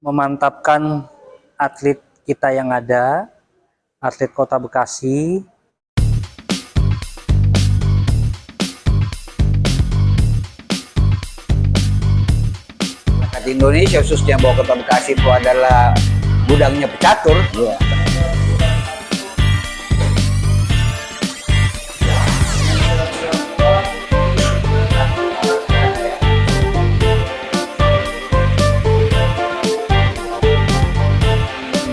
memantapkan atlet kita yang ada, atlet Kota Bekasi. Di Indonesia khususnya bahwa Kota Bekasi itu adalah gudangnya pecatur. Iya.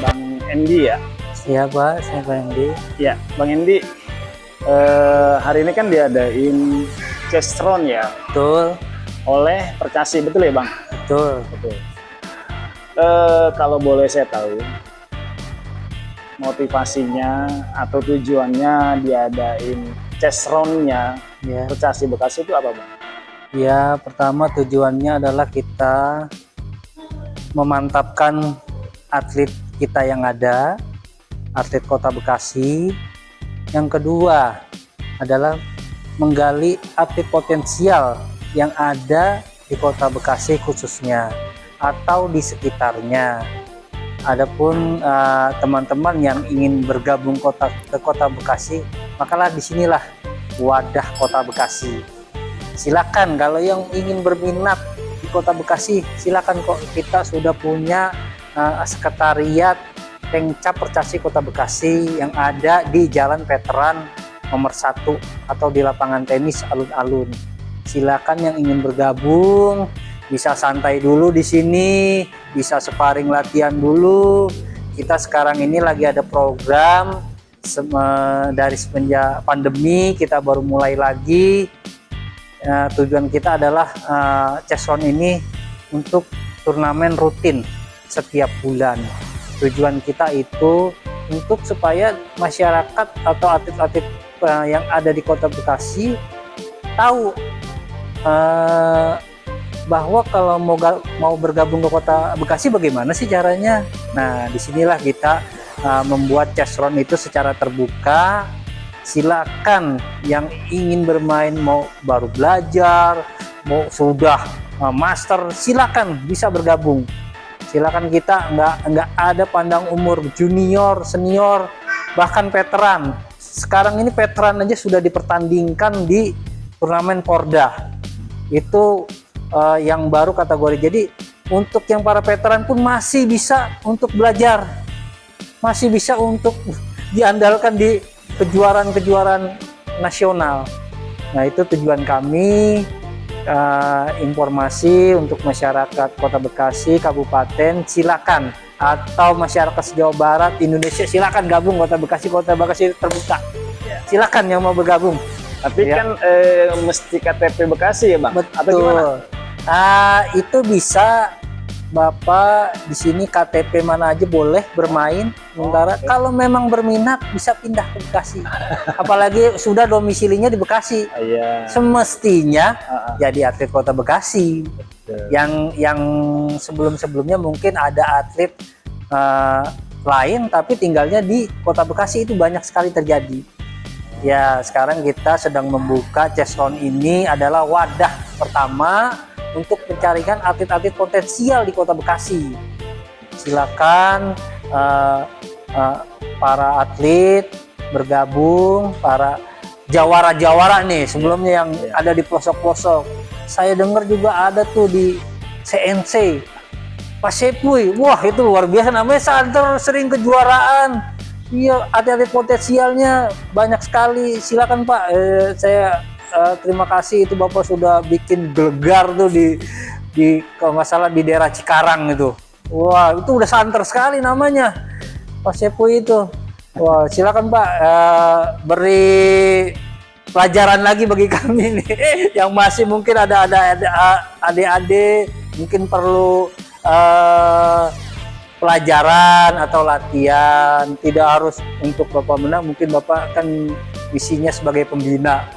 Bang Endi ya? Siapa? Saya Pak Endi. Ya, Bang Endi. Hari ini kan diadain Chestron ya Betul, oleh Percasi, betul ya Bang? betul. Betul. Kalau boleh saya tahu motivasinya atau tujuannya diadain Chestronnya Ya, Percasi Bekasi itu apa Bang? ya pertama tujuannya adalah kita memantapkan atlet kita yang ada, atlet Kota Bekasi. Yang kedua adalah menggali atlet potensial yang ada di Kota Bekasi khususnya atau di sekitarnya. Adapun teman-teman yang ingin bergabung ke Kota Bekasi, makalah disinilah wadah Kota Bekasi. Silakan kalau yang ingin berminat di Kota Bekasi, silakan kok, kita sudah punya sekretariat Pengcap Percasi Kota Bekasi yang ada di Jalan Veteran nomor 1 atau di lapangan tenis alun-alun. Silakan yang ingin bergabung, bisa santai dulu di sini, bisa sparring latihan dulu. Kita sekarang ini lagi ada program dari semenjak pandemi kita baru mulai lagi. Tujuan kita adalah Chestron ini untuk turnamen rutin setiap bulan. Tujuan kita itu untuk supaya masyarakat atau atlet-atlet yang ada di Kota Bekasi tahu bahwa kalau mau bergabung ke Kota Bekasi bagaimana sih caranya. Nah, disinilah kita membuat Chestron itu secara terbuka. Silakan yang ingin bermain, mau baru belajar, mau sudah master, silakan bisa bergabung. Silakan, kita nggak ada pandang umur, junior, senior, bahkan veteran. Sekarang ini veteran aja sudah dipertandingkan di turnamen Porda. Itu yang baru kategori. Jadi untuk yang para veteran pun masih bisa untuk belajar, masih bisa untuk diandalkan di kejuaraan-kejuaraan nasional. Nah, itu tujuan kami. Informasi untuk masyarakat Kota Bekasi, Kabupaten, silakan, atau masyarakat se-Jawa Barat, Indonesia, silakan gabung Kota Bekasi. Kota Bekasi terbuka. Silakan yang mau bergabung. Tapi Ya. kan mesti KTP Bekasi ya Bang? Atau Betul. gimana? Itu bisa Bapak di sini KTP mana aja boleh bermain. Sementara kalau memang berminat bisa pindah ke Bekasi. Apalagi sudah domisilinya di Bekasi. Iya. Semestinya jadi atlet Kota Bekasi. Betul. Yang sebelum-sebelumnya mungkin ada atlet lain tapi tinggalnya di Kota Bekasi, itu banyak sekali terjadi. Ya, sekarang kita sedang membuka Chestron ini adalah wadah pertama untuk mencarikan atlet-atlet potensial di Kota Bekasi. Silakan para atlet bergabung, para jawara-jawara nih sebelumnya yang ada di pelosok-pelosok. Saya dengar juga ada tuh di CNC Pak Sepuy. Wah, itu luar biasa, namanya santer, sering kejuaraan. Iya, atlet potensialnya banyak sekali. Silakan Pak, saya terima kasih itu Bapak sudah bikin gelegar tuh di kalau nggak salah di daerah Cikarang itu. Wah, itu udah santer sekali namanya Pak Sepuy itu. Wah, silakan Pak, beri pelajaran lagi bagi kami nih yang masih mungkin ada adik-adik mungkin perlu pelajaran atau latihan. Tidak harus untuk Bapak menang, mungkin Bapak kan misinya sebagai pembina.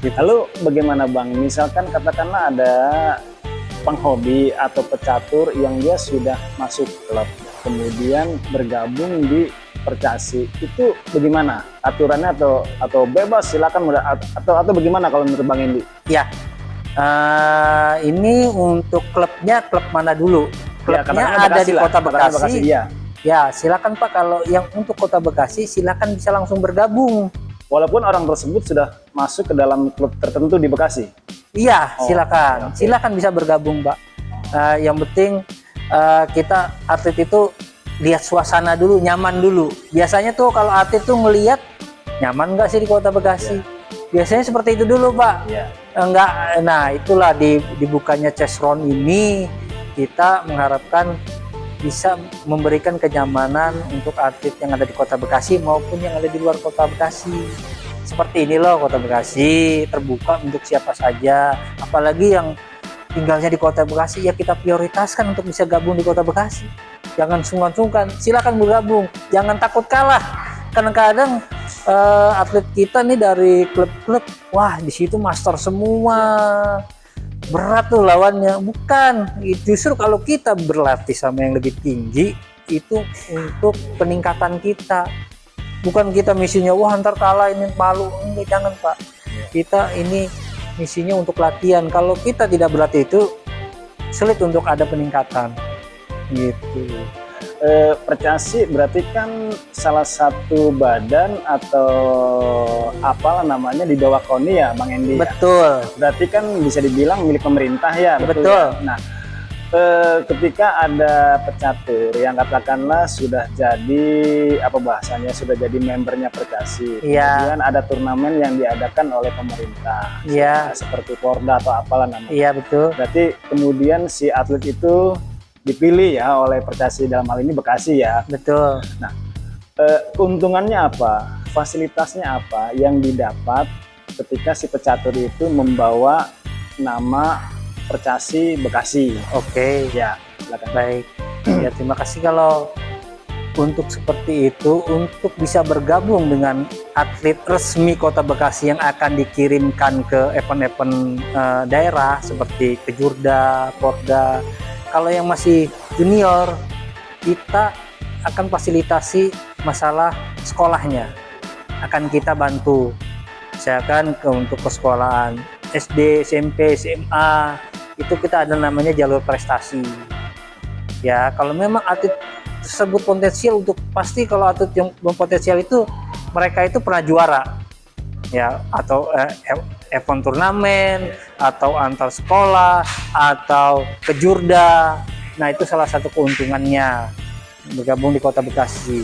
Lalu bagaimana Bang? Misalkan katakanlah ada penghobi atau pecatur yang dia sudah masuk klub, kemudian bergabung di Percasi, itu bagaimana aturannya atau bebas silakan atau bagaimana kalau menurut Bang Endi? Ya, ini untuk klubnya klub mana dulu? klubnya katakanlah ada di lah, Kota katakanlah Bekasi. iya. Ya, silakan Pak, kalau yang untuk Kota Bekasi silakan bisa langsung bergabung. Walaupun orang tersebut sudah masuk ke dalam klub tertentu di Bekasi. Iya, Oh, silakan. oke. Silakan bisa bergabung, Pak. Yang penting kita atlet itu lihat suasana dulu, nyaman dulu. Biasanya tuh kalau atlet tuh ngelihat nyaman nggak sih di Kota Bekasi? Biasanya seperti itu dulu, Pak. Iya. Enggak. Nah, itulah dibukanya Chessron ini kita mengharapkan bisa memberikan kenyamanan untuk atlet yang ada di Kota Bekasi maupun yang ada di luar Kota Bekasi. Seperti ini loh Kota Bekasi, terbuka untuk siapa saja. Apalagi yang tinggalnya di Kota Bekasi, ya kita prioritaskan untuk bisa gabung di Kota Bekasi. Jangan sungkan-sungkan, silakan bergabung. Jangan takut kalah. Kadang-kadang atlet kita nih dari klub-klub, wah di situ master semua. Berat tuh lawannya. Bukan, justru kalau kita berlatih sama yang lebih tinggi itu untuk peningkatan kita, bukan kita misinya wah ntar kalah ini malu. Enggak, jangan Pak, kita ini misinya untuk latihan. Kalau kita tidak berlatih itu sulit untuk ada peningkatan gitu. Percasi berarti kan salah satu badan atau apalah namanya di bawah KONI ya Bang Endi. Betul. Berarti kan bisa dibilang milik pemerintah ya. Betul. Ya? Nah, ketika ada pecatur yang katakanlah sudah jadi apa bahasanya sudah jadi membernya Percasi, Iya. kemudian ada turnamen yang diadakan oleh pemerintah, Iya. seperti Porda atau apalah namanya. Iya betul. Berarti kemudian si atlet itu dipilih ya oleh Percasi, dalam hal ini Bekasi ya. Betul. Keuntungannya apa? Fasilitasnya apa yang didapat ketika si pecatur itu membawa nama Percasi Bekasi? Oke. Ya, silakan. Baik. Ya terima kasih kalau untuk seperti itu, untuk bisa bergabung dengan atlet resmi Kota Bekasi yang akan dikirimkan ke event-event daerah seperti Kejurda, Porda. Kalau yang masih junior, kita akan fasilitasi masalah sekolahnya, akan kita bantu. Misalkan untuk ke sekolahan SD, SMP, SMA, itu kita ada namanya jalur prestasi. Ya, kalau memang atlet tersebut potensial, untuk pasti kalau atlet yang berpotensial itu mereka itu pernah juara, ya, atau event turnamen, atau antar sekolah, atau kejurda. Nah itu salah satu keuntungannya bergabung di Kota Bekasi.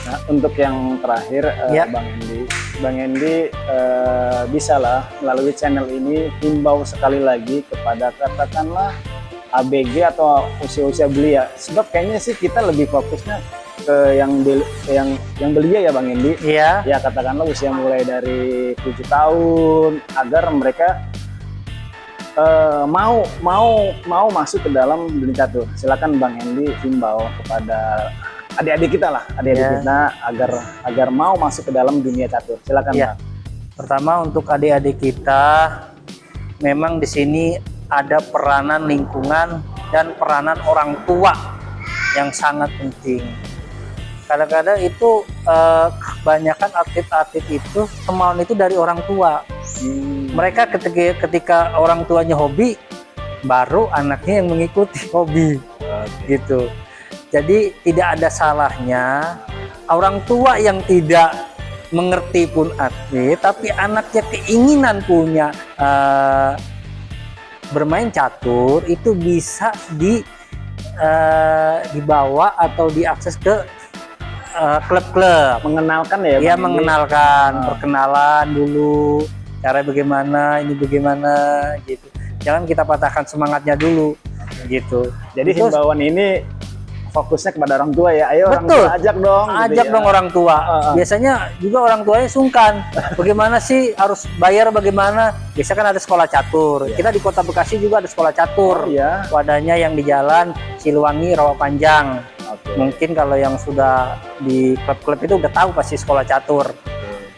Nah, untuk yang terakhir, Ya. Bang Endi bisalah melalui channel ini himbau sekali lagi kepada katakanlah ABG atau usia-usia belia. Sebab kayaknya sih kita lebih fokusnya ke yang belia ya Bang Endi. Iya. Ya katakanlah usia mulai dari 7 tahun, agar mereka mau masuk ke dalam dunia catur. Silakan Bang Endi himbau kepada adik-adik kita lah, Ya. kita agar mau masuk ke dalam dunia catur. Silakan Ya. Bang. Pertama untuk adik-adik kita, memang di sini ada peranan lingkungan dan peranan orang tua yang sangat penting. Kadang-kadang itu kebanyakan atlet-atlet itu kemauan itu dari orang tua. Mereka ketika orang tuanya hobi, baru anaknya yang mengikuti hobi, gitu. Jadi tidak ada salahnya orang tua yang tidak mengerti pun atlet, tapi anaknya keinginan punya bermain catur, itu bisa dibawa atau diakses ke klub-klub. Mengenalkan ya Ya, Bang Endi? mengenalkan, perkenalan dulu, cara bagaimana, ini bagaimana, gitu. Jangan kita patahkan semangatnya dulu, gitu. Jadi Terus- himbauan ini fokusnya kepada orang tua ya. Ayo orang Betul. tua ajak dong. gitu Ajak ya. dong orang tua. Biasanya juga orang tuanya sungkan. Bagaimana sih harus bayar bagaimana? Biasa kan ada sekolah catur. Kita di Kota Bekasi juga ada sekolah catur. Iya. Wadahnya yang di Jalan Siliwangi, Rawa Panjang. Oke. Mungkin kalau yang sudah di klub-klub itu udah tahu pasti sekolah catur.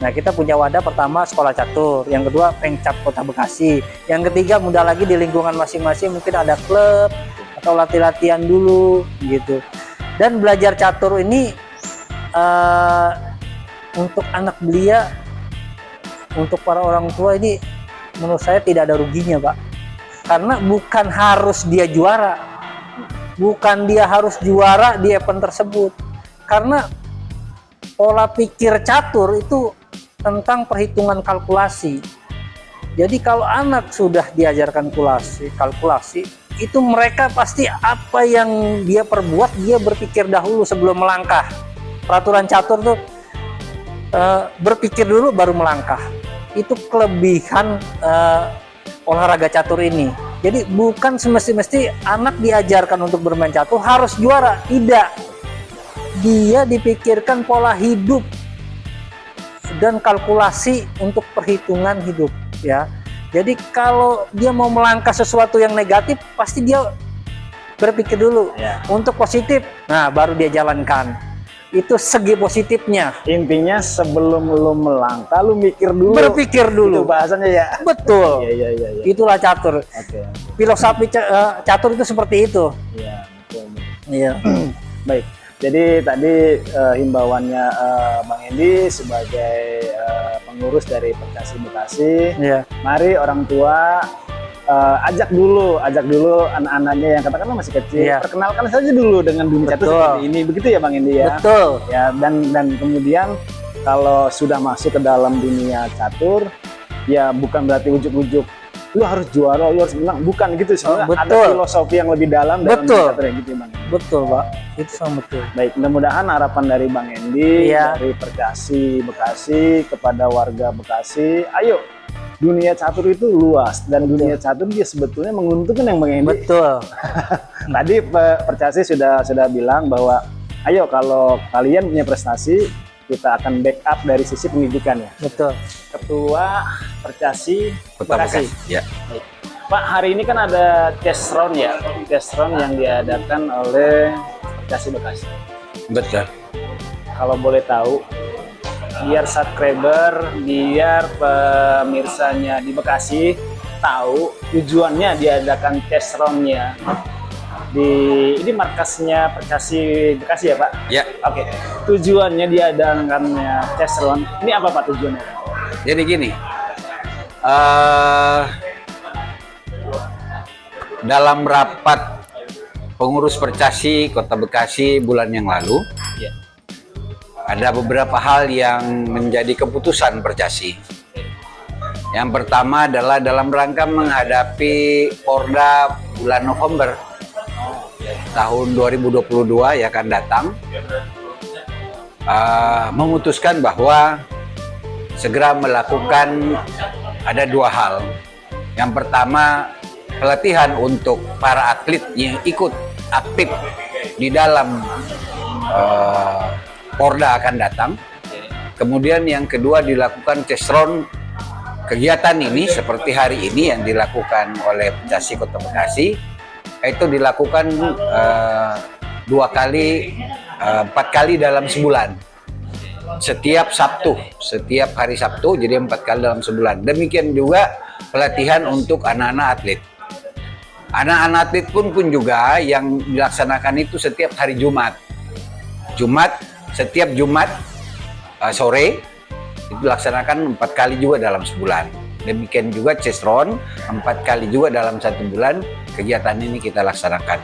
Nah, kita punya wadah pertama sekolah catur, yang kedua Pengcap Kota Bekasi, yang ketiga mudah lagi di lingkungan masing-masing mungkin ada klub atau latihan dulu gitu. Dan belajar catur ini untuk anak belia, untuk para orang tua ini menurut saya tidak ada ruginya, Pak. Karena bukan harus dia juara, bukan dia harus juara di event tersebut. Karena pola pikir catur itu tentang perhitungan kalkulasi. Jadi kalau anak sudah diajarkan kalkulasi, itu mereka pasti apa yang dia perbuat, dia berpikir dahulu sebelum melangkah. Peraturan catur tuh berpikir dulu baru melangkah. Itu kelebihan olahraga catur ini. Jadi bukan semesti anak diajarkan untuk bermain catur harus juara, tidak. Dia dipikirkan pola hidup dan kalkulasi untuk perhitungan hidup, ya. Jadi kalau dia mau melangkah sesuatu yang negatif, pasti dia berpikir dulu. Ya. Untuk positif, nah baru dia jalankan. Itu segi positifnya. Intinya sebelum lu melangkah, lu mikir dulu. Berpikir dulu. Itu bahasanya ya. Betul. Iya. Itulah catur. Oke. Filosofi catur itu seperti itu. Iya, betul. Iya. Baik. Jadi tadi himbauannya Bang Endi sebagai pengurus dari Percasi Bekasi. Iya. Mari orang tua ajak dulu anak-anaknya yang katakanlah masih kecil, Iya. perkenalkan saja dulu dengan dunia catur Betul. seperti ini, begitu ya Bang Endi ya. Betul. Ya, dan kemudian kalau sudah masuk ke dalam dunia catur, ya bukan berarti ujuk-ujuk lu harus juara, lu harus menang, bukan gitu. Sebenarnya ada betul. filosofi yang lebih dalam dalam Betul. dunia catur ya, gitu ya Bang. Betul, Pak. Itu sama betul. Baik, mudah-mudahan harapan dari Bang Endi, Iya. dari Percasi Bekasi kepada warga Bekasi, ayo, dunia catur itu luas dan dunia catur dia sebetulnya menguntungkan yang Bang Endi. Betul. Tadi Percasi sudah bilang bahwa ayo kalau kalian punya prestasi, kita akan backup dari sisi pendidikan ya. Betul. Ketua Percasi Kota Bekasi. Bekasi. Ya. Baik. Pak, hari ini kan ada test round ya, test round yang diadakan oleh Percasi Bekasi. Betul. Kalau boleh tahu, biar subscriber, biar pemirsanya di Bekasi tahu tujuannya diadakan test roundnya di ini markasnya Percasi Bekasi ya Pak? Ya. Oke. Tujuannya diadakannya test round ini apa Pak tujuannya? Jadi gini, dalam rapat pengurus Percasi Kota Bekasi bulan yang lalu, Ya. ada beberapa hal yang menjadi keputusan Percasi. Yang pertama adalah dalam rangka menghadapi Porda bulan November tahun 2022 yang akan datang, memutuskan bahwa segera melakukan ada dua hal. Yang pertama, pelatihan untuk para atlet yang ikut aktif di dalam Porda akan datang. Kemudian yang kedua dilakukan test round kegiatan ini seperti hari ini yang dilakukan oleh Percasi Kota Bekasi, itu dilakukan 4 kali dalam sebulan. Setiap Sabtu, setiap hari Sabtu, jadi 4 kali dalam sebulan. Demikian juga pelatihan untuk anak-anak atlet. Anak-anak atlet pun juga yang dilaksanakan itu setiap hari Jumat. Setiap Jumat sore itu dilaksanakan 4 kali juga dalam sebulan. Demikian juga chest round 4 kali juga dalam 1 bulan kegiatan ini kita laksanakan.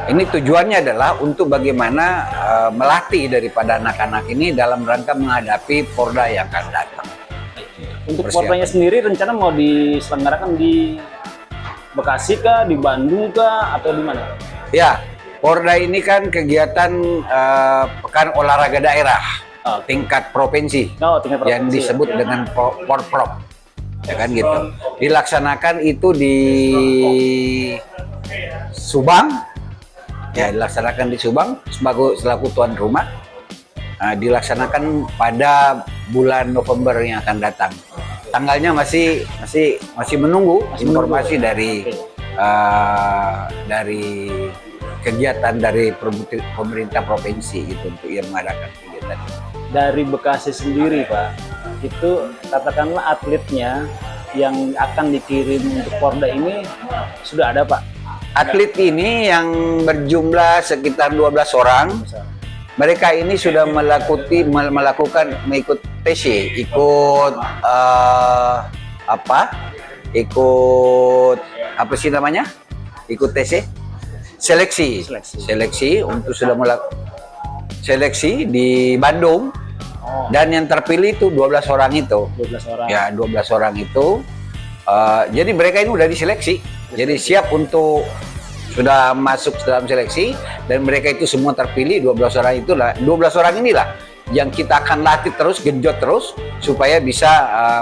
Ini tujuannya adalah untuk bagaimana melatih daripada anak-anak ini dalam rangka menghadapi Porda yang akan datang. Untuk Pordanya sendiri rencana mau diselenggarakan di Bekasi kah, di Bandung kah, atau di mana? Ya, Porda ini kan kegiatan pekan olahraga daerah tingkat provinsi, Tingkat yang provinsi, disebut dengan Porprov, ya kan gitu. Dilaksanakan itu di Subang, ya dilaksanakan di Subang selaku tuan rumah. Dilaksanakan pada bulan November yang akan datang. Tanggalnya masih menunggu informasi dari kegiatan dari pemerintah provinsi itu untuk yang mengadakan kegiatan. Dari Bekasi sendiri Pak, itu katakanlah atletnya yang akan dikirim untuk Porda ini sudah ada Pak? Atlet ini yang berjumlah sekitar 12 orang. Mereka ini sudah mengikut TC, ikut apa sih namanya? Ikut TC? seleksi. Seleksi untuk sudah melakukan seleksi di Bandung. Dan yang terpilih itu 12 orang itu. 12 orang. Ya, 12 orang itu. Jadi mereka ini udah diseleksi. Jadi siap untuk sudah masuk dalam seleksi dan mereka itu semua terpilih 12 orang itulah. 12 orang inilah yang kita akan latih terus, genjot terus supaya bisa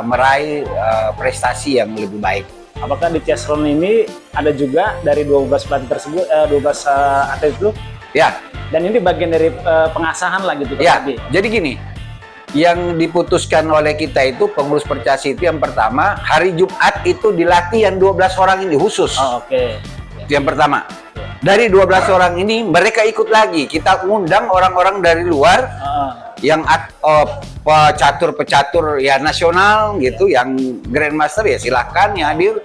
meraih prestasi yang lebih baik. Apakah di Chessron ini ada juga dari 12 pelatih tersebut, 12 atlet itu? Ya. Dan ini bagian dari pengasahan lah gitu. Ya. Jadi gini, yang diputuskan oleh kita itu pengurus Percasi itu yang pertama hari Jumat itu dilatih yang 12 orang ini khusus. Oh, oke. Yang pertama. Dari 12 orang ini mereka ikut lagi. Kita undang orang-orang dari luar yang pecatur-pecatur ya nasional gitu, yang grandmaster ya silahkan yang hadir,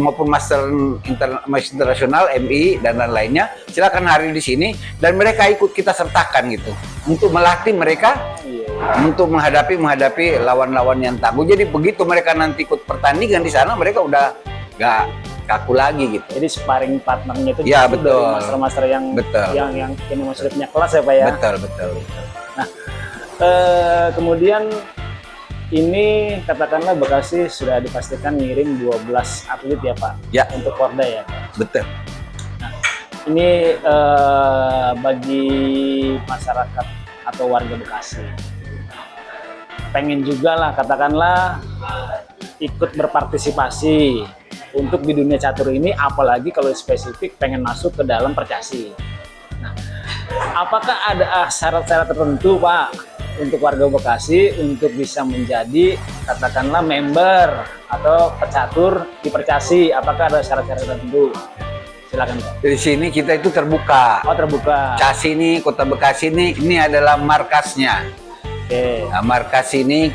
maupun master internasional MI dan lain-lainnya silakan hadir di sini dan mereka ikut kita sertakan gitu untuk melatih mereka untuk menghadapi lawan-lawan yang tangguh. Jadi begitu mereka nanti ikut pertandingan di sana mereka udah nggak kaku lagi gitu. Jadi sparring partnernya itu ya, betul. Dari master-master yang ini masih punya kelas ya Pak ya. Betul. Nah, kemudian ini katakanlah Bekasi sudah dipastikan ngirim 12 atlet ya Pak. Ya. Untuk Porda ya. Betul. Nah, ini bagi masyarakat atau warga Bekasi pengen juga lah katakanlah ikut berpartisipasi untuk di dunia catur ini, apalagi kalau spesifik pengen masuk ke dalam Percasi. Nah, apakah ada syarat-syarat tertentu Pak untuk warga Bekasi untuk bisa menjadi katakanlah member atau pecatur di Percasi? Apakah ada syarat-syarat tertentu? Silakan Pak. Di sini kita itu terbuka. Oh, terbuka. Bekasi ini, Kota Bekasi ini adalah markasnya. Oke. Nah, markas ini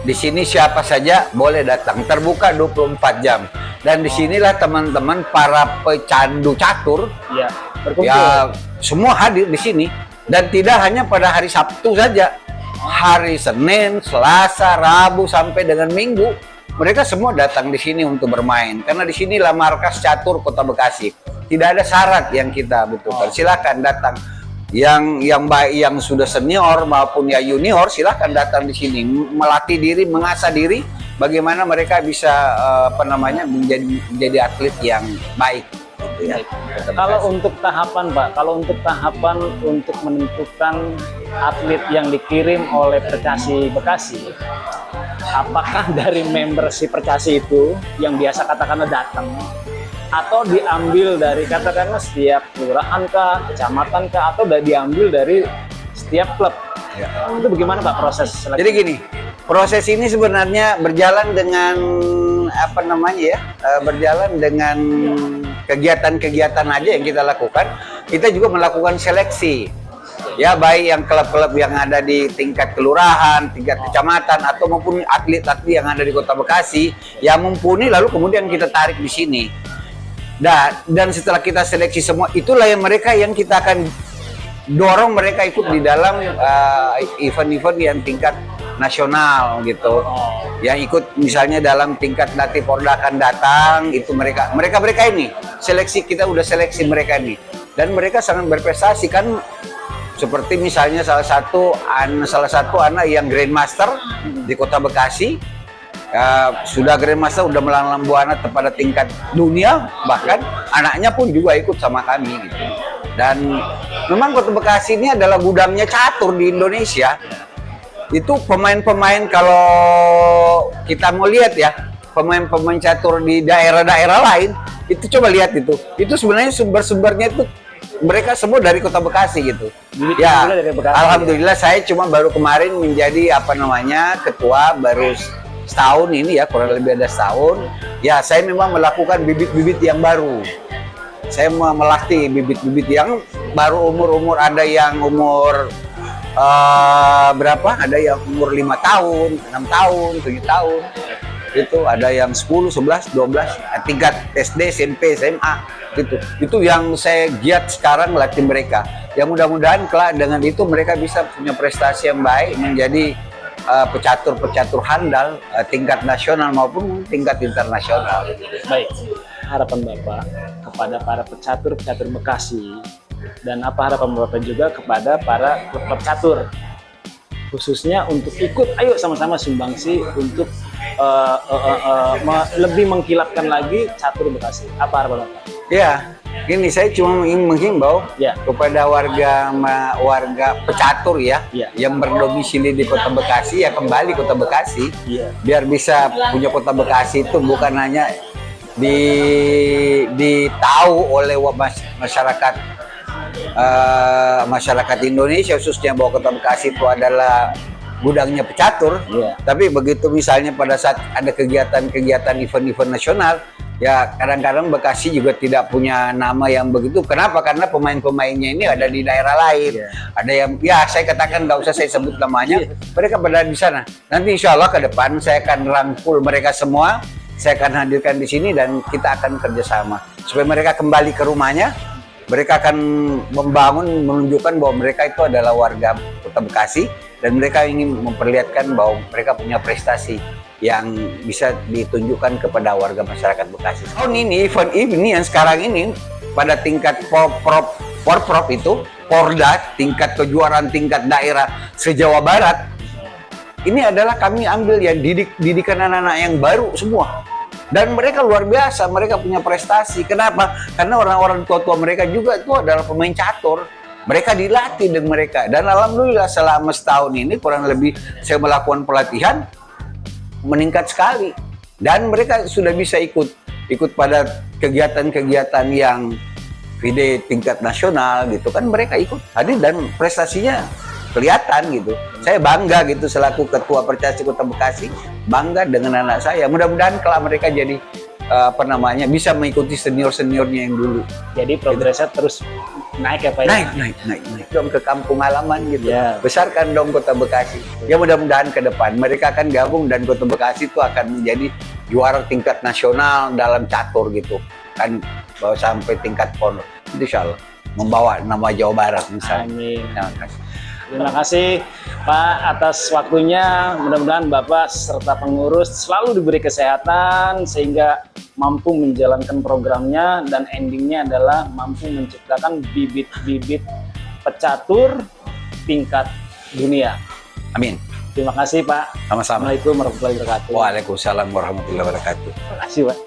di sini siapa saja boleh datang, terbuka 24 jam. Dan disinilah teman-teman para pecandu catur Ya, berkumpul. ya semua hadir di sini dan tidak hanya pada hari Sabtu saja, hari Senin, Selasa, Rabu sampai dengan Minggu mereka semua datang di sini untuk bermain karena di sinilah markas catur Kota Bekasi. Tidak ada syarat yang kita butuhkan. Silakan datang. Yang baik, yang sudah senior maupun ya junior silahkan datang di sini melatih diri, mengasah diri bagaimana mereka bisa menjadi atlet yang baik gitu ya. Kalau untuk tahapan Pak, untuk menentukan atlet yang dikirim oleh Percasi Bekasi, apakah dari member si Percasi itu yang biasa katakanlah datang atau diambil dari katakanlah setiap kelurahan kah, kecamatan kah, atau diambil dari setiap klub? Ya. Itu bagaimana Pak proses seleksi? Jadi gini, proses ini sebenarnya berjalan dengan berjalan dengan kegiatan-kegiatan aja yang kita lakukan. Kita juga melakukan seleksi. Ya, baik yang klub-klub yang ada di tingkat kelurahan, tingkat kecamatan, atau maupun atlet-atlet yang ada di Kota Bekasi yang mumpuni, lalu kemudian kita tarik di sini. Dan setelah kita seleksi semua, itulah yang kita akan dorong mereka ikut di dalam event-event yang tingkat nasional gitu. Yang ikut misalnya dalam tingkat nanti Porda akan datang, itu mereka ini seleksi, kita udah seleksi mereka ini dan mereka sangat berprestasi kan. Seperti misalnya salah satu anak yang Grandmaster di Kota Bekasi. Sudah Grandmaster, udah melanglang buana pada tingkat dunia, bahkan anaknya pun juga ikut sama kami gitu. Dan memang Kota Bekasi ini adalah gudangnya catur di Indonesia. Itu pemain-pemain, kalau kita mau lihat ya, pemain-pemain catur di daerah-daerah lain, itu coba lihat itu sebenarnya sumber-sumbernya itu mereka semua dari Kota Bekasi gitu. Ya, dari Bekasi, alhamdulillah ya. Saya cuma baru kemarin menjadi ketua baru setahun ini ya, kurang lebih ada setahun. Ya, saya memang melakukan bibit-bibit yang baru. Saya melatih bibit-bibit yang baru, umur ada yang umur berapa? Ada yang umur 5 tahun, 6 tahun, 7 tahun. Itu ada yang 10, 11, 12, tingkat SD, SMP, SMA gitu. Itu yang saya giat sekarang melatih mereka. Ya mudah-mudahan kelak dengan itu mereka bisa punya prestasi yang baik, menjadi pecatur-pecatur handal tingkat nasional maupun tingkat internasional. Baik, harapan Bapak kepada para pecatur-pecatur Bekasi, dan apa harapan Bapak juga kepada para klub catur, khususnya untuk ikut, ayo sama-sama sumbangsi untuk lebih mengkilapkan lagi catur Bekasi. Apa harapan Bapak? Ya, ini saya cuma ingin menghimbau Ya. kepada warga pecatur ya, Ya. yang berdomisili di Kota Bekasi, ya kembali Kota Bekasi, Iya. biar bisa punya Kota Bekasi itu bukan hanya ditahu oleh masyarakat Indonesia, khususnya bahwa Kota Bekasi itu adalah gudangnya pecatur. Iya. Tapi begitu misalnya pada saat ada kegiatan-kegiatan event-event nasional, ya kadang-kadang Bekasi juga tidak punya nama yang begitu. Kenapa? Karena pemain-pemainnya ini ada di daerah lain. Iya. Ada yang, ya saya katakan nggak usah saya sebut namanya. Mereka berada di sana. Nanti insya Allah ke depan saya akan rangkul mereka semua. Saya akan hadirkan di sini dan kita akan kerjasama supaya mereka kembali ke rumahnya. Mereka akan menunjukkan bahwa mereka itu adalah warga Kota Bekasi dan mereka ingin memperlihatkan bahwa mereka punya prestasi yang bisa ditunjukkan kepada warga masyarakat Bekasi. Tahun ini, event ini yang sekarang ini pada tingkat Porprov itu, Porda, tingkat kejuaraan tingkat daerah se-Jawa Barat, ini adalah kami ambil yang didikan anak-anak yang baru semua. Dan mereka luar biasa, mereka punya prestasi. Kenapa? Karena orang-orang tua-tua mereka juga itu adalah pemain catur. Mereka dilatih dengan mereka. Dan alhamdulillah selama setahun ini kurang lebih saya melakukan pelatihan, meningkat sekali. Dan mereka sudah bisa ikut pada kegiatan-kegiatan yang FIDE tingkat nasional gitu kan, mereka ikut hadir dan prestasinya kelihatan gitu. Saya bangga gitu selaku Ketua Percasi Kota Bekasi, bangga dengan anak saya. Mudah-mudahan kelak mereka jadi bisa mengikuti senior-seniornya yang dulu. Jadi progresnya terus naik ya Pak ya? Naik dong ke kampung halaman gitu. Ya. Besarkan dong Kota Bekasi. Ya mudah-mudahan ke depan mereka akan gabung dan Kota Bekasi itu akan menjadi juara tingkat nasional dalam catur gitu. Kan bawa sampai tingkat PON. Insya Allah membawa nama Jawa Barat misalnya. Amin. Terima kasih. Terima kasih Pak atas waktunya. Mudah-mudahan Bapak serta pengurus selalu diberi kesehatan sehingga mampu menjalankan programnya dan endingnya adalah mampu menciptakan bibit-bibit pecatur tingkat dunia. Amin. Terima kasih Pak. Sama-sama. Assalamualaikum warahmatullahi wabarakatuh. Waalaikumsalam warahmatullahi wabarakatuh. Terima kasih Pak.